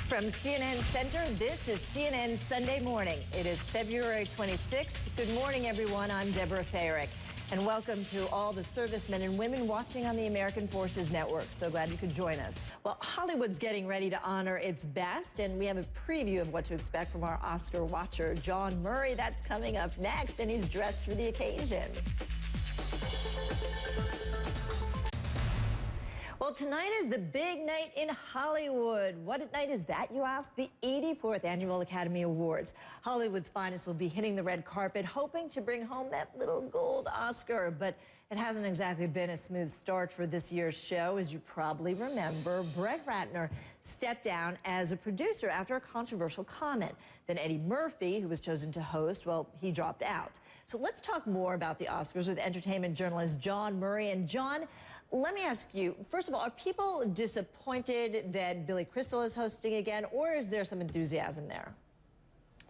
From CNN Center, this is CNN Sunday Morning. It is February 26th. Good morning, everyone. I'm Deborah Farrick. And welcome to all the servicemen and women watching on the American Forces Network. So glad you could join us. Well, Hollywood's getting ready to honor its best, and we have a preview of what to expect from our Oscar watcher, Jawn Murray. That's coming up next, and he's dressed for the occasion. Well, tonight is the big night in Hollywood. What night is that, you ask? The 84th Annual Academy Awards. Hollywood's finest will be hitting the red carpet, hoping to bring home that little gold Oscar. But it hasn't exactly been a smooth start for this year's show. As you probably remember, Brett Ratner stepped down as a producer after a controversial comment. Then Eddie Murphy, who was chosen to host, well, he dropped out. So let's talk more about the Oscars with entertainment journalist Jawn Murray. And John, let me ask you, first of all, are people disappointed that Billy Crystal is hosting again, or is there some enthusiasm there?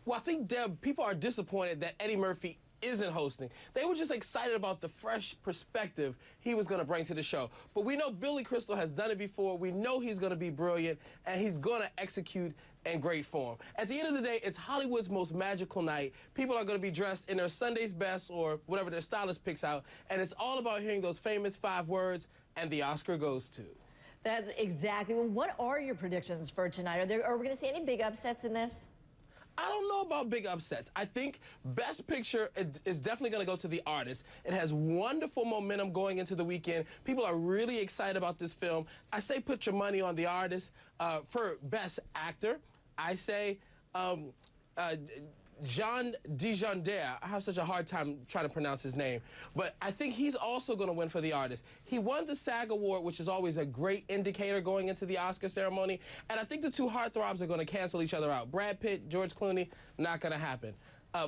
Well, I think, Deb, people are disappointed that Eddie Murphy isn't hosting. They were just excited about the fresh perspective he was going to bring to the show. But we know Billy Crystal has done it before. We know he's going to be brilliant, and he's going to execute in great form. At the end of the day, it's Hollywood's most magical night. People are going to be dressed in their Sunday's best or whatever their stylist picks out, and it's all about hearing those famous 5 words, and the Oscar goes to. That's exactly. Well, what are your predictions for tonight? Are we going to see any big upsets in this? I don't know about big upsets. I think Best Picture is definitely going to go to The Artist. It has wonderful momentum going into the weekend. People are really excited about this film. I say put your money on The Artist. For Best Actor, I say Jawn. I have such a hard time trying to pronounce his name. But I think he's also going to win for The Artist. He won the SAG Award, which is always a great indicator going into the Oscar ceremony. And I think the two heartthrobs are going to cancel each other out. Brad Pitt, George Clooney, not going to happen.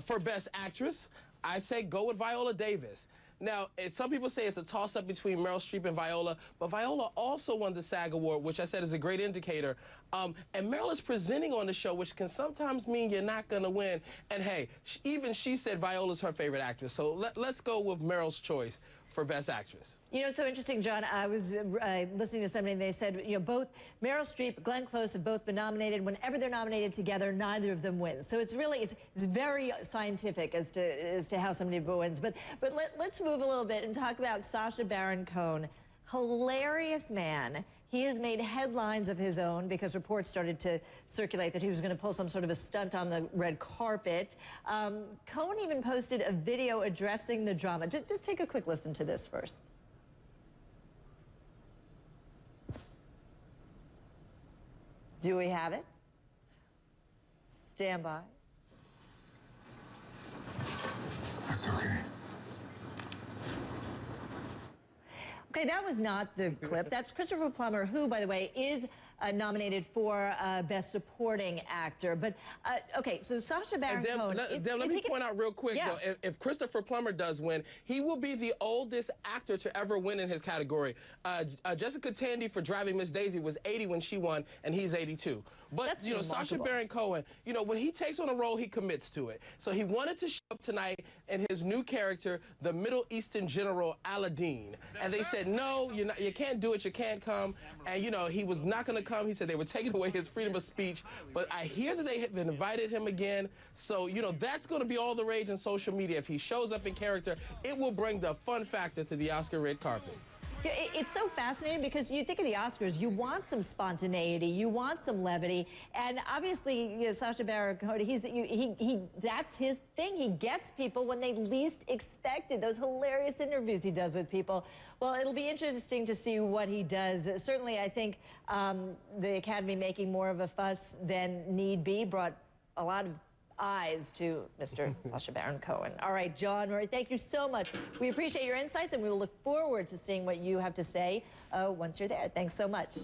For Best Actress, I say go with Viola Davis. Now, some people say it's a toss-up between Meryl Streep and Viola, but Viola also won the SAG Award, which I said is a great indicator. And Meryl is presenting on the show, which can sometimes mean you're not going to win. And hey, even she said Viola's her favorite actress. So let's go with Meryl's choice for Best Actress. You know, it's so interesting, John. I was listening to somebody, and they said, you know, both Meryl Streep, Glenn Close have both been nominated. Whenever they're nominated together, neither of them wins. So it's really, it's very scientific as to how somebody wins. But let's move a little bit and talk about Sacha Baron Cohen. Hilarious man. He has made headlines of his own because reports started to circulate that he was going to pull some sort of a stunt on the red carpet. Cohen even posted a video addressing the drama. Just take a quick listen to this first. Do we have it? Stand by. That's okay. Okay, that was not the clip. That's Christopher Plummer, who, by the way, is nominated for Best Supporting Actor. But, okay, so Sacha Baron Cohen... Let me point out real quick, though, if Christopher Plummer does win, he will be the oldest actor to ever win in his category. Jessica Tandy for Driving Miss Daisy was 80 when she won, and he's 82. But, That's you know, remarkable. Sacha Baron Cohen, you know, when he takes on a role, he commits to it. So he wanted to show up tonight in his new character, the Middle Eastern general Aladdin. And they said, no, you can't do it, you can't come. And, you know, he was not going to come. He said they were taking away his freedom of speech. But I hear that they have invited him again. So, you know, that's going to be all the rage on social media. If he shows up in character, it will bring the fun factor to the Oscar red carpet. Yeah, it's so fascinating because you think of the Oscars, you want some spontaneity, you want some levity, and obviously, you know, Sacha Baron Cohen, that's his thing. He gets people when they least expect it. Those hilarious interviews he does with people. Well, it'll be interesting to see what he does. Certainly, I think the Academy making more of a fuss than need be brought a lot of eyes to Mr. Sacha Baron Cohen. All right, Jawn Murray, thank you so much. We appreciate your insights, and we will look forward to seeing what you have to say once you're there. Thanks so much.